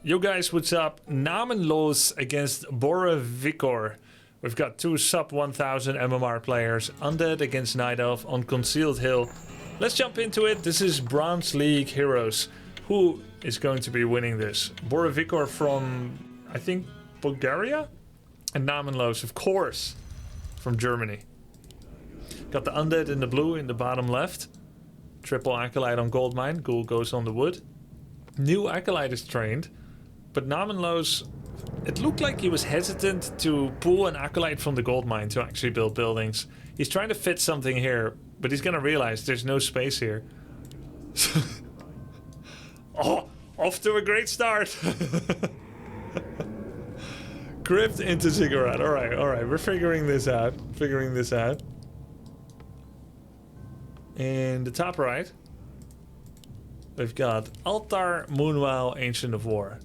Yo guys, what's up? Namenloos against Borovikor. We've got two sub 1000 MMR players. Undead against Night Elf on Concealed Hill. Let's jump into it. This is Bronze League Heroes. Who is going to be winning this? Borovikor from, I think, Bulgaria? And Namenloos, of course, from Germany. Got the Undead in the blue in the bottom left. Triple Acolyte on Goldmine. Ghoul goes on the wood. New Acolyte is trained. But Namenloos, it looked like he was hesitant to pull an Acolyte from the Goldmine to actually build buildings. He's trying to fit something here, but he's gonna realize there's no space here. Oh, off to a great start. Crypt into Ziggurat. Alright, we're figuring this out. In the top right, we've got Altar, Moonwell, Ancient of War.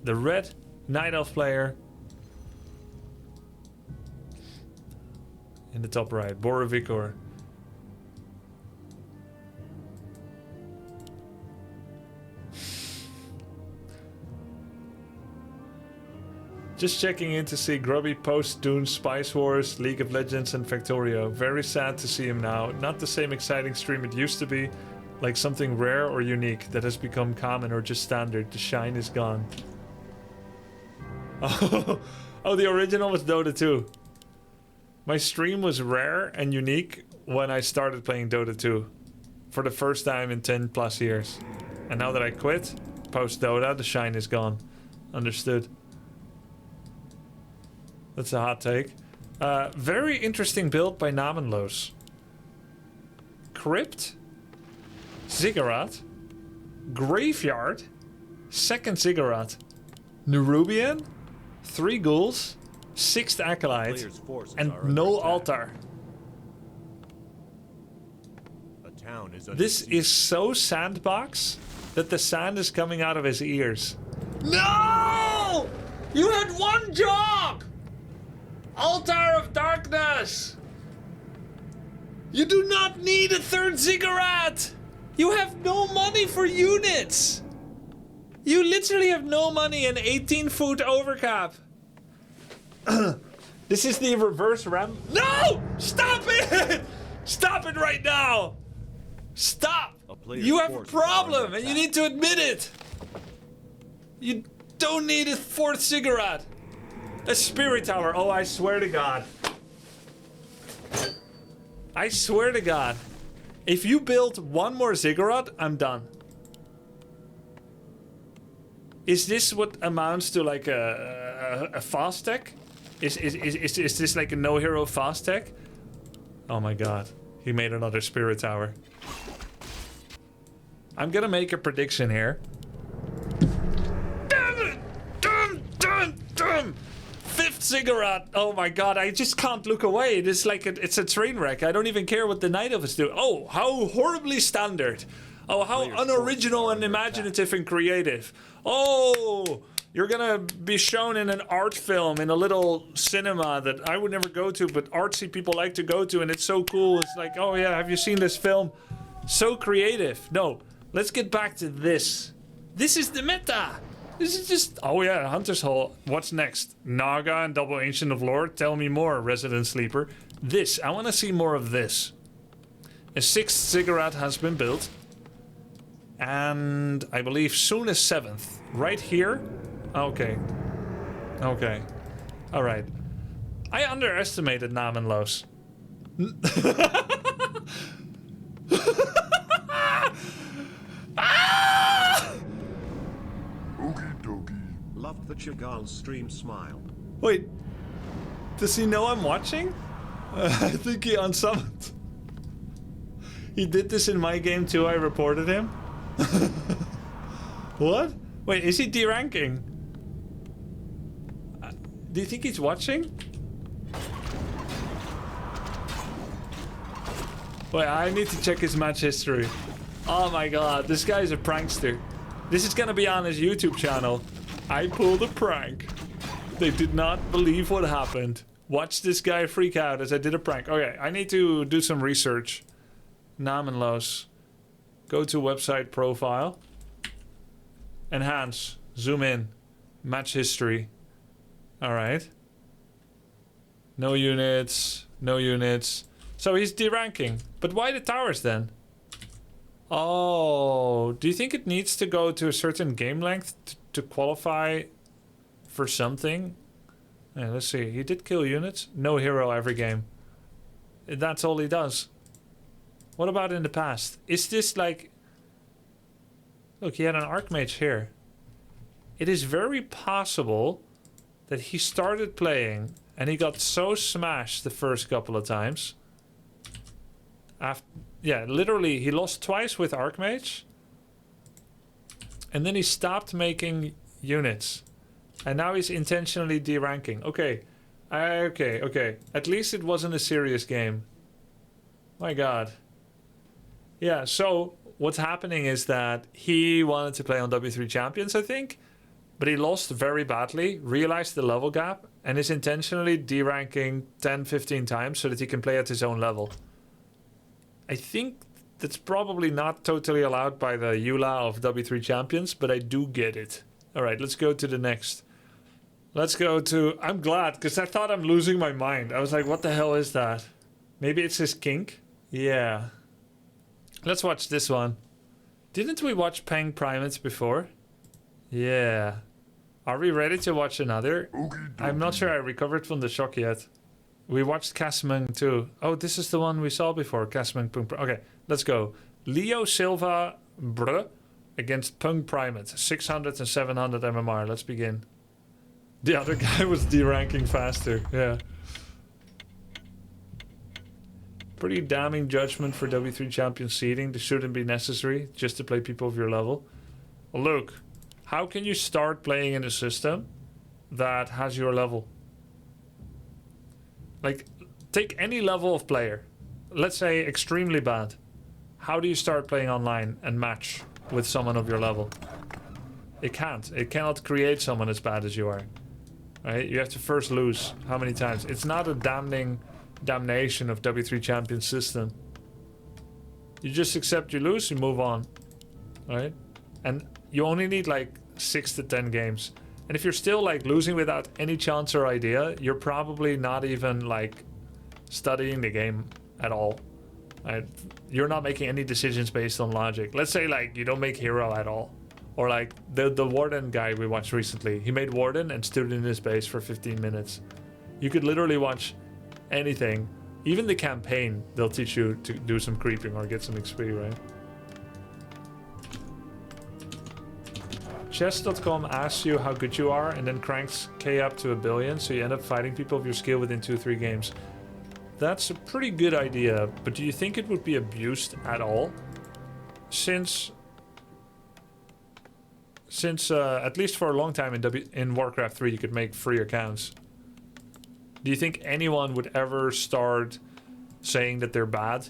The red Night Elf player. In the top right, Borovikor. Just checking in to see Grubby post Dune, Spice Wars, League of Legends and Factorio. Very sad to see him now. Not the same exciting stream it used to be. Like something rare or unique that has become common or just standard. The shine is gone. Oh, the original was Dota 2. My stream was rare and unique when I started playing Dota 2. For the first time in 10 plus years. And now that I quit, post Dota, the shine is gone. Understood. That's a hot take. Very interesting build by Namenloos. Crypt. Ziggurat. Graveyard. Second Ziggurat. Nerubian. 3 ghouls. 6th Acolyte. And no altar. This is so sandbox that the sand is coming out of his ears. No! You had one job! Altar of Darkness! You do not need a 3rd Ziggurat! You have no money for units! You literally have no money and 18-foot overcap. This is the reverse ram. No! Stop it! Stop it right now! Stop! You have a problem and you need to admit it! You don't need a 4th Ziggurat! A Spirit Tower. Oh, I swear to God. I swear to God. If you build one more Ziggurat, I'm done. Is this what amounts to like a fast tech? Is this like a no hero fast tech? Oh my God. He made another Spirit Tower. I'm gonna make a prediction here. Damn it! Damn! 5th Ziggurat! Oh my God, I just can't look away. It's like it's a train wreck. I don't even care what the Night Elf is doing. Oh, how horribly standard. Oh, how unoriginal and imaginative and creative. Oh, you're gonna be shown in an art film in a little cinema that I would never go to, but artsy people like to go to, and it's so cool. It's like, oh yeah, have you seen this film? So creative. No, let's get back to this. This is the meta. This is just... Oh yeah, Hunter's Hall. What's next? Naga and Double Ancient of Lore? Tell me more, Resident Sleeper. This. I want to see more of this. A 6th Ziggurat has been built. And I believe soon a 7th. Right here? Okay. Okay. Alright. I underestimated Namenloos. Loved the Chagall stream smile. Wait, does he know I'm watching? I think he unsummoned. He did this in my game too, I reported him. What? Wait, is he deranking? Do you think he's watching? Wait, I need to check his match history. Oh my God, this guy's a prankster. This is gonna be on his YouTube channel. I pulled a prank. They did not believe what happened. Watch this guy freak out as I did a prank. Okay, I need to do some research. Namenloos. Go to website profile. Enhance. Zoom in. Match history. Alright. No units. No units. So he's deranking. But why the towers then? Oh, do you think it needs to go to a certain game length to qualify for something? Yeah, let's see. He did kill units. No hero every game. That's all he does. What about in the past? Is this like... Look, he had an Archmage here. It is very possible that he started playing and he got so smashed the first couple of times. Yeah, literally, he lost twice with Archmage. And then he stopped making units. And now he's intentionally deranking. Okay. Okay. At least it wasn't a serious game. My god. Yeah, so what's happening is that he wanted to play on W3 Champions, I think. But he lost very badly, realized the level gap, and is intentionally deranking 10-15 times so that he can play at his own level. I think that's probably not totally allowed by the EULA of W3 Champions, but I do get it. Alright, let's go to the next. Let's go to... I'm glad, because I thought I'm losing my mind. I was like, what the hell is that? Maybe it's his kink? Yeah. Let's watch this one. Didn't we watch Peng Primates before? Yeah. Are we ready to watch another? I'm not sure I recovered from the shock yet. We watched Casmung too. Oh, this is the one we saw before. Casmung Pung. Okay, let's go. Leo Silva Brr against Pung Primate. 600 and 700 MMR. Let's begin. The other guy was deranking faster. Yeah. Pretty damning judgment for W3 Champions seeding. This shouldn't be necessary just to play people of your level. Well, look. How can you start playing in a system that has your level? Like, take any level of player. Let's say extremely bad. How do you start playing online and match with someone of your level? It can't. It cannot create someone as bad as you are. Right? You have to first lose. How many times? It's not a damnation of W3 Champions system. You just accept you lose, you move on. Right? And you only need like 6 to 10 games. And if you're still like losing without any chance or idea, you're probably not even like studying the game at all. Right? You're not making any decisions based on logic. Let's say like you don't make hero at all. Or like the Warden guy we watched recently. He made Warden and stood in his base for 15 minutes. You could literally watch anything. Even the campaign, they'll teach you to do some creeping or get some XP, right? Chess.com asks you how good you are and then cranks K up to 1 billion, so you end up fighting people of your skill within 2-3 games. That's a pretty good idea, but do you think it would be abused at all? Since at least for a long time in Warcraft 3 you could make free accounts. Do you think anyone would ever start saying that they're bad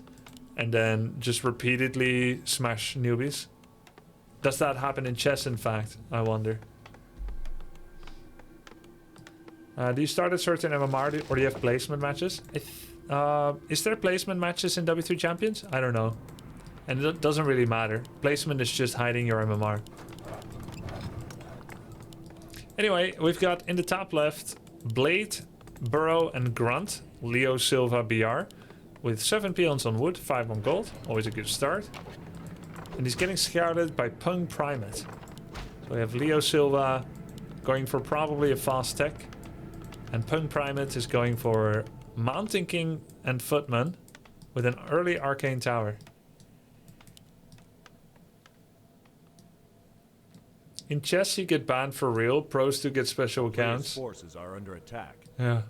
and then just repeatedly smash newbies? Does that happen in chess, in fact? I wonder. Do you start at certain MMR or do you have placement matches? Is there placement matches in W3 Champions? I don't know. And it doesn't really matter. Placement is just hiding your MMR. Anyway, we've got in the top left Blade, Burrow and Grunt. Leo Silva BR. With 7 peons on wood, 5 on gold. Always a good start. And he's getting scouted by Pung Primate. So we have Leo Silva going for probably a fast tech. And Pung Primate is going for Mountain King and Footman with an early Arcane Tower. In chess you get banned for real, pros do get special accounts. Forces are under attack. Yeah.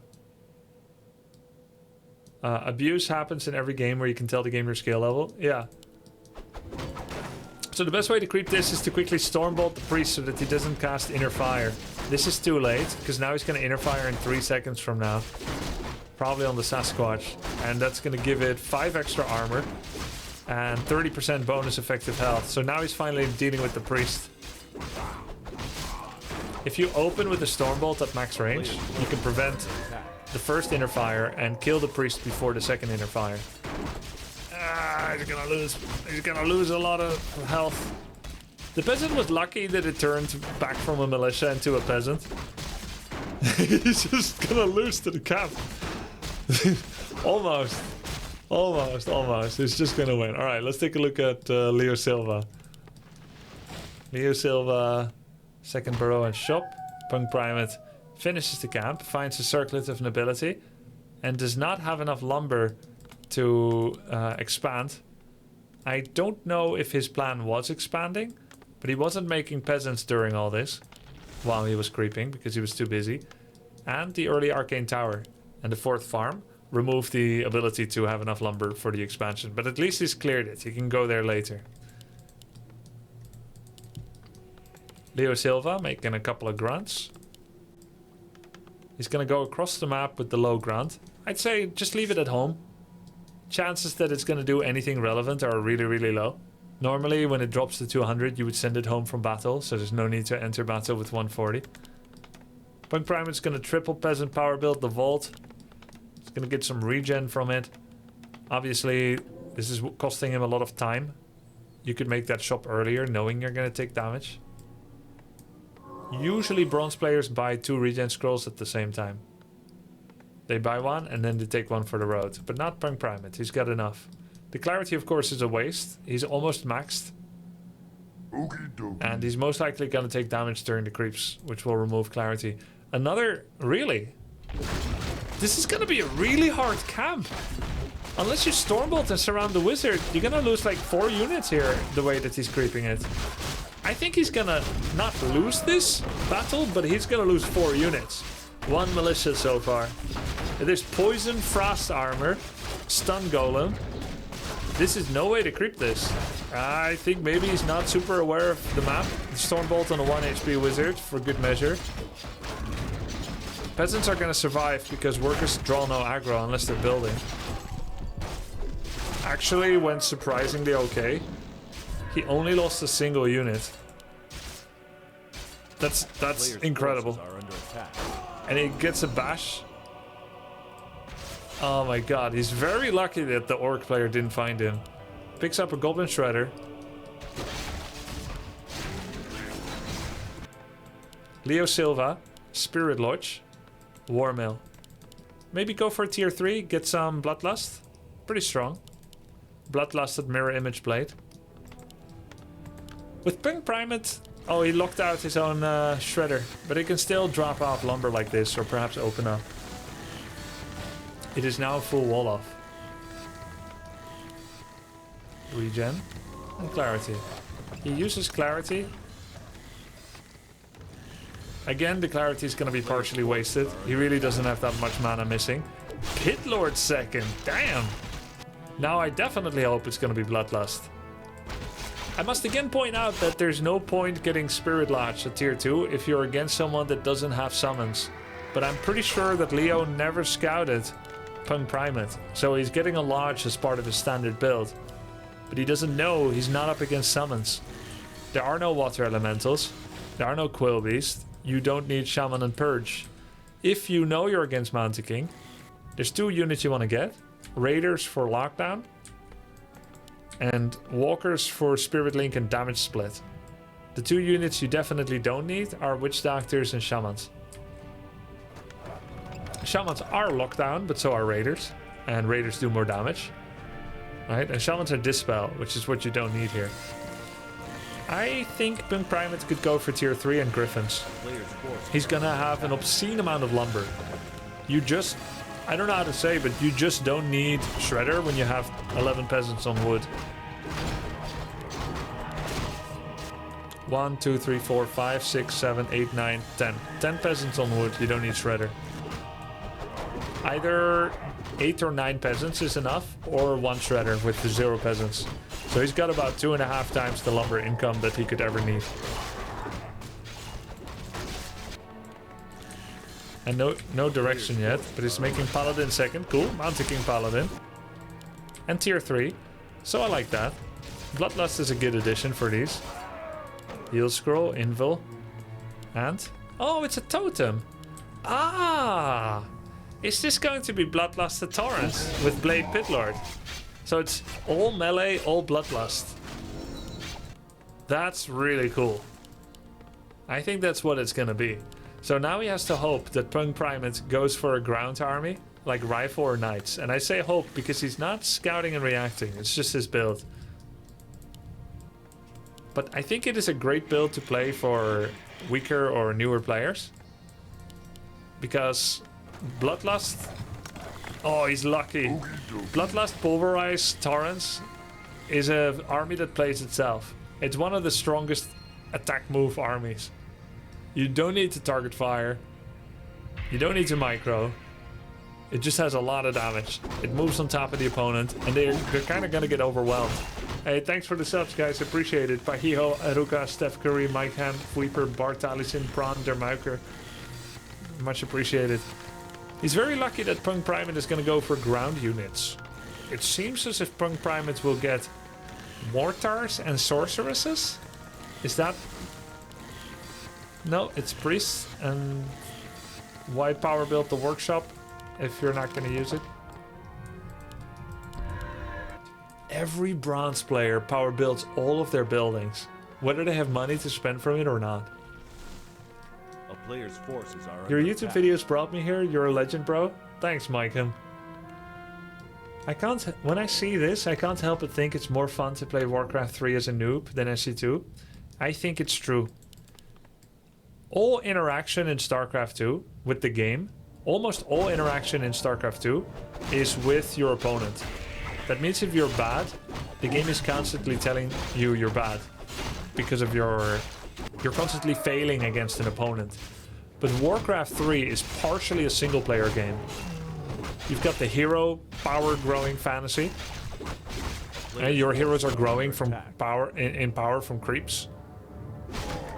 Abuse happens in every game where you can tell the gamer's skill level. Yeah. So the best way to creep this is to quickly Stormbolt the priest so that he doesn't cast Inner Fire. This is too late, because now he's going to Inner Fire in 3 seconds from now. Probably on the Sasquatch. And that's going to give it 5 extra armor. And 30% bonus effective health. So now he's finally dealing with the priest. If you open with the Stormbolt at max range, you can prevent the first Inner Fire and kill the priest before the second Inner Fire. He's gonna lose a lot of health. The peasant was lucky that it turned back from a militia into a peasant. He's just gonna lose to the camp. Almost. He's just gonna win. Alright, let's take a look at Leo Silva. Leo Silva, second burrow and shop. Punk Primate finishes the camp, finds a circlet of nobility, and does not have enough lumber to expand. I don't know if his plan was expanding, but he wasn't making peasants during all this while he was creeping because he was too busy. And the early arcane tower and the fourth farm removed the ability to have enough lumber for the expansion, but at least he's cleared it. He can go there later. Leo Silva making a couple of grunts. He's gonna go across the map with the low grunt. I'd say just leave it at home. Chances that it's gonna do anything relevant are really, really low. Normally when it drops to 200 you would send it home from battle, so there's no need to enter battle with 140. Punk Primate's gonna triple peasant power build the vault. He's gonna get some regen from it. Obviously this is costing him a lot of time. You could make that shop earlier knowing you're gonna take damage. Usually bronze players buy 2 regen scrolls at the same time. They buy one and then they take one for the road. But not Punk Primate, he's got enough. The clarity of course is a waste. He's almost maxed. And he's most likely gonna take damage during the creeps, which will remove clarity. Another, really? This is gonna be a really hard camp. Unless you Stormbolt and surround the wizard, you're gonna lose like 4 units here, the way that he's creeping it. I think he's gonna not lose this battle, but he's gonna lose 4 units. 1 militia so far. There's poison, frost armor, stun golem. This is no way to creep this. I think maybe he's not super aware of the map. Stormbolt on a 1 HP wizard for good measure. Peasants are gonna survive because workers draw no aggro unless they're building. Actually went surprisingly okay. He only lost a single unit. That's incredible. And he gets a bash. Oh my god, he's very lucky that the orc player didn't find him. Picks up a goblin shredder. Leo Silva, Spirit Lodge, War Mill. Maybe go for tier 3, get some Bloodlust. Pretty strong. Bloodlusted Mirror Image Blade. With Punk Primate, oh, he locked out his own shredder, but he can still drop off lumber like this, or perhaps open up. It is now a full wall off. Regen and clarity. He uses clarity. Again, the clarity is going to be partially wasted. He really doesn't have that much mana missing. Pit Lord second, damn! Now I definitely hope it's going to be Bloodlust. I must again point out that there's no point getting Spirit Lodge at tier 2 if you're against someone that doesn't have summons. But I'm pretty sure that Leo never scouted Punk Primate, so he's getting a Lodge as part of his standard build. But he doesn't know he's not up against summons. There are no Water Elementals, there are no Quill Beast, you don't need Shaman and Purge. If you know you're against Mountain King, there's 2 units you want to get. Raiders for Lockdown, and Walkers for Spirit Link and Damage Split. The 2 units you definitely don't need are Witch Doctors and Shamans. Shamans are Lockdown, but so are Raiders. And Raiders do more damage. Right? And Shamans are Dispel, which is what you don't need here. I think Punk Primate could go for tier 3 and Griffins. He's gonna have an obscene amount of lumber. You just... I don't know how to say, but you just don't need Shredder when you have 11 peasants on wood. 1, 2, 3, 4, 5, 6, 7, 8, 9, 10. 10 peasants on wood, you don't need Shredder. Either 8 or 9 peasants is enough, or 1 Shredder with the 0 peasants. So he's got about 2.5 times the lumber income that he could ever need. And no direction yet, but he's making Paladin second. Cool, Mountain King Paladin. And tier 3, so I like that. Bloodlust is a good addition for these. Heal Scroll, Invul, and... oh, it's a totem! Ah! Is this going to be Bloodlusted Torrents with Blade Pitlord? So it's all melee, all Bloodlust. That's really cool. I think that's what it's gonna be. So now he has to hope that Punk Primate goes for a ground army, like rifle or knights. And I say hope because he's not scouting and reacting. It's just his build. But I think it is a great build to play for weaker or newer players. Because Bloodlust... Oh, he's lucky. Bloodlust, Pulverize, Torrents is an army that plays itself. It's one of the strongest attack move armies. You don't need to target fire. You don't need to micro. It just has a lot of damage. It moves on top of the opponent, and they're kind of gonna get overwhelmed. Hey, thanks for the subs, guys. Appreciate it. Pahiho, Aruka, Steph Curry, Mike Ham, Weeper, Bart Allison, Prawn, Dermuiker. Much appreciated. He's very lucky that Punk Primate is gonna go for ground units. It seems as if Punk Primate will get mortars and sorceresses. Is that... No, it's priests. And why power build the workshop if you're not going to use it? Every bronze player power builds all of their buildings, whether they have money to spend from it or not. A player's forces are Your under YouTube attack. videos brought me here. You're a legend, bro. Thanks, Micah. I can't... When I see this, I can't help but think it's more fun to play Warcraft 3 as a noob than SC2. I think it's true. All interaction in StarCraft 2 with the game, almost all interaction in StarCraft 2 is with your opponent. That means if you're bad, the game is constantly telling you you're bad because of you're constantly failing against an opponent. But Warcraft 3 is partially a single player game. You've got the hero power growing fantasy. And your heroes are growing from power in power from creeps.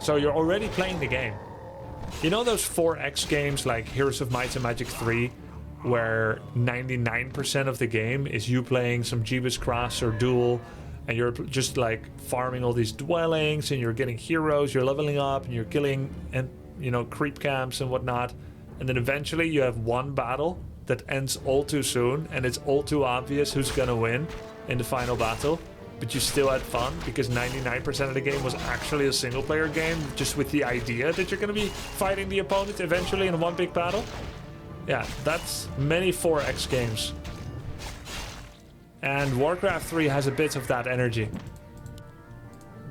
So you're already playing the game. You know those 4X games like Heroes of Might and Magic 3, where 99% of the game is you playing some Jeebus Cross or Duel, and you're just like farming all these dwellings, and you're getting heroes, you're leveling up, and you're killing, and you know, creep camps and whatnot, and then eventually you have one battle that ends all too soon, and it's all too obvious who's gonna win in the final battle. But you still had fun because 99% of the game was actually a single player game, just with the idea that you're going to be fighting the opponent eventually in one big battle. Yeah, that's many 4X games. And Warcraft 3 has a bit of that energy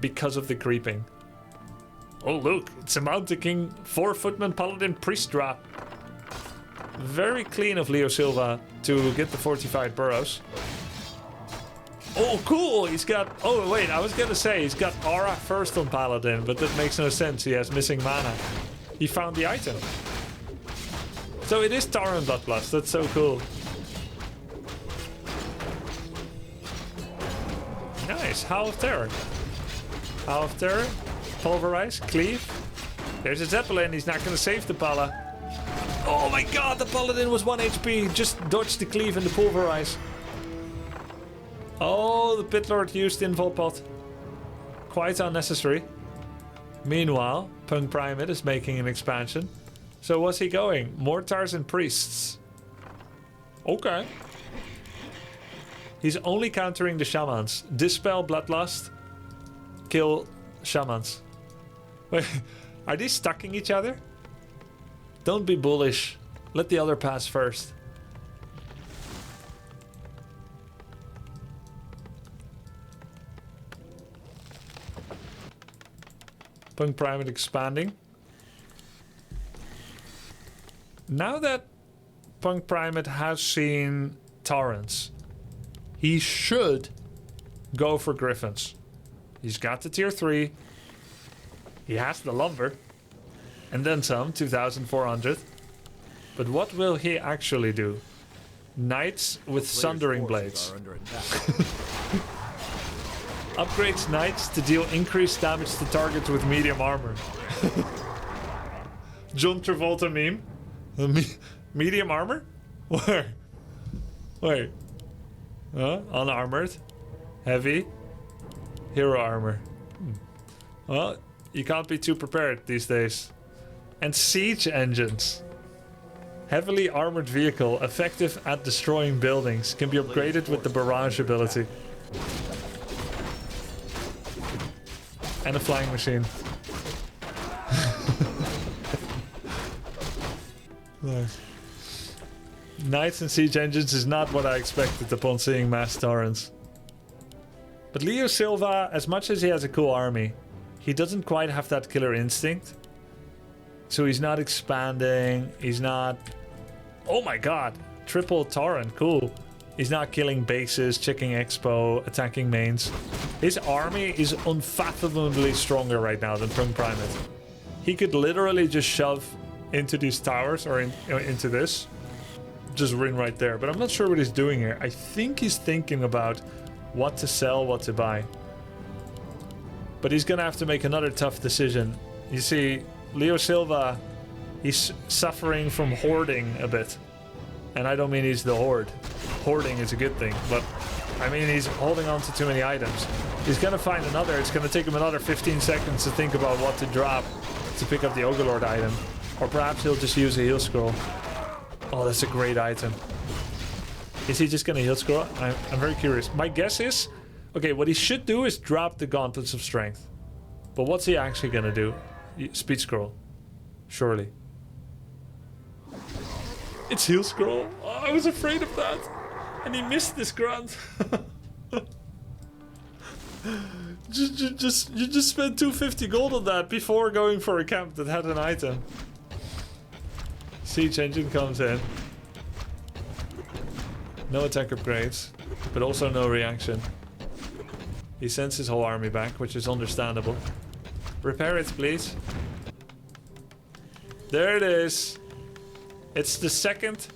because of the creeping. Oh look, it's a Mountain King 4-footman Paladin Priest drop. Very clean of Leo Silva to get the fortified burrows. Oh, cool! He's got... Oh, wait, I was gonna say he's got Aura first on Paladin, but that makes no sense. He has missing mana. He found the item. So it is Tauren Bloodlust. That's so cool. Nice. Howl of Terror. Howl of Terror. Pulverize. Cleave. There's a Zeppelin. He's not gonna save the Pala. Oh my god, the Paladin was 1 HP. Just dodged the Cleave and the Pulverize. Oh, the Pit Lord used Invul Pot. Quite unnecessary. Meanwhile, Punk Primate is making an expansion. So what's he going? Mortars and Priests. Okay. He's only countering the Shamans. Dispel Bloodlust. Kill Shamans. Wait, are these stucking each other? Don't be bullish. Let the other pass first. Punk Primate expanding. Now that Punk Primate has seen Torrents, he should go for Griffins. He's got the tier 3. He has the lumber. And then some, 2,400. But what will he actually do? Knights with Sundering Blades. Upgrades Knights to deal increased damage to targets with medium armor. John Travolta meme. Medium armor? Where? Wait. Unarmored. Heavy. Hero armor. Well, you can't be too prepared these days. And siege engines. Heavily armored vehicle, effective at destroying buildings. Can be upgraded with the barrage ability. And a flying machine. Nice. Knights and siege engines is not what I expected upon seeing mass torrents. But Leo Silva, as much as he has a cool army, he doesn't quite have that killer instinct. So he's not expanding, he's not... Oh my god, triple torrent, cool. He's not killing bases, checking expo, attacking mains. His army is unfathomably stronger right now than Punk Primate. He could literally just shove into these towers or into this. Just win right there, but I'm not sure what he's doing here. I think he's thinking about what to sell, what to buy. But he's gonna have to make another tough decision. You see, Leo Silva, he's suffering from hoarding a bit. And I don't mean he's the horde. Hoarding is a good thing, but I mean he's holding on to too many items. He's gonna find another. It's gonna take him another 15 seconds to think about what to drop to pick up the Overlord item. Or perhaps he'll just use a heal scroll. Oh, that's a great item. Is he just gonna heal scroll? I'm very curious. My guess is, okay, what he should do is drop the Gauntlets of Strength. But what's he actually gonna do? Speed scroll. Surely. It's heal scroll. Oh, I was afraid of that. And he missed this grunt. You just spent 250 gold on that before going for a camp that had an item. Siege engine comes in. No attack upgrades, but also no reaction. He sends his whole army back, which is understandable. Repair it, please. There it is. It's the second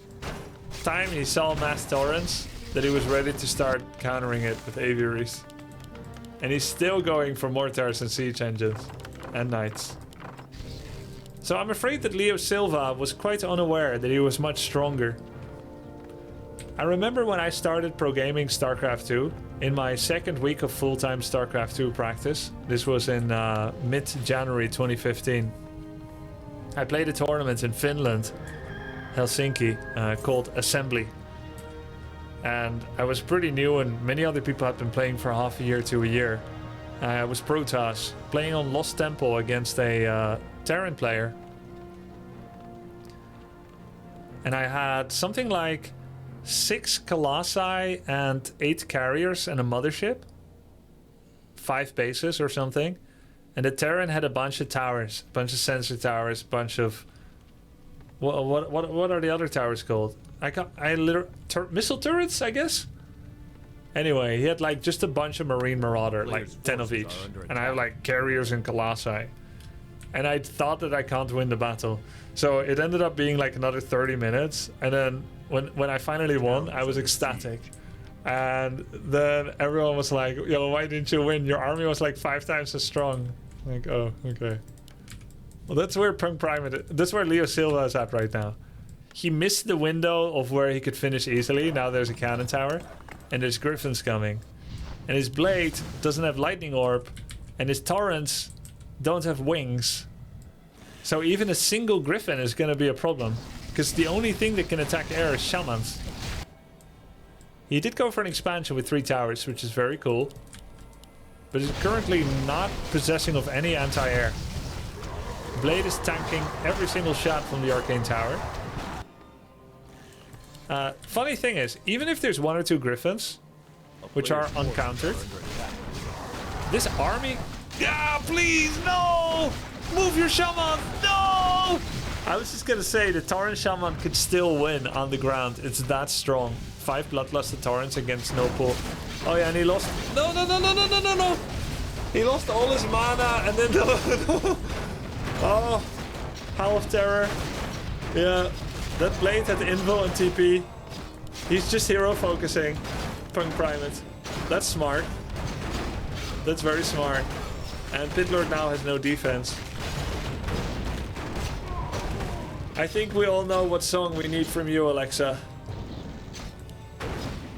time he saw mass torrents that he was ready to start countering it with aviaries. And he's still going for mortars and siege engines and knights. So I'm afraid that Leo Silva was quite unaware that he was much stronger. I remember when I started pro gaming StarCraft 2 in my second week of full-time StarCraft 2 practice. This was in mid-January 2015. I played a tournament in Finland, Helsinki, called Assembly. And I was pretty new and many other people had been playing for half a year to a year. I was Protoss, playing on Lost Temple against a Terran player. And I had something like 6 Colossi and 8 carriers and a mothership. 5 bases or something. And the Terran had a bunch of towers, a bunch of sensor towers, bunch of... What are the other towers called? Missile turrets, I guess? Anyway, he had like just a bunch of Marine Marauder, like 10 of each. And I have like carriers and Colossi. And I thought that I can't win the battle. So it ended up being like another 30 minutes. And then when I finally won, I was ecstatic. And then everyone was like, yo, why didn't you win? Your army was like 5 times as strong. Like, oh, okay. Well, that's where Punk Primate, that's where Leo Silva is at right now. He missed the window of where he could finish easily. Now there's a cannon tower. And there's griffins coming. And his blade doesn't have lightning orb. And his torrents don't have wings. So even a single griffin is going to be a problem. Because the only thing that can attack air is shamans. He did go for an expansion with 3 towers, which is very cool. But is currently not possessing of any anti-air. Blade is tanking every single shot from the arcane tower. Funny thing is, even if there's 1 or 2 griffins, which are uncountered, this army... Yeah, please, no! Move your shaman, no! I was just gonna say, the Tauren shaman could still win on the ground. It's that strong. 5 bloodlusted Taurens against no pull. Oh yeah, and he lost... No! He lost all his mana, and then... No. Oh, Howl of Terror. Yeah. That blade had Invo and TP. He's just hero focusing. Punk Primate. That's smart. That's very smart. And Pitlord now has no defense. I think we all know what song we need from you, Alexa.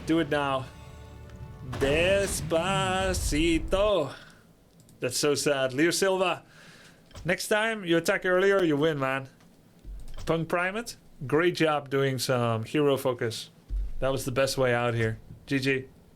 Do it now. Despacito. That's so sad. Leo Silva. Next time you attack earlier, you win, man. Punk Primate. Great job doing some hero focus. That was the best way out here. GG.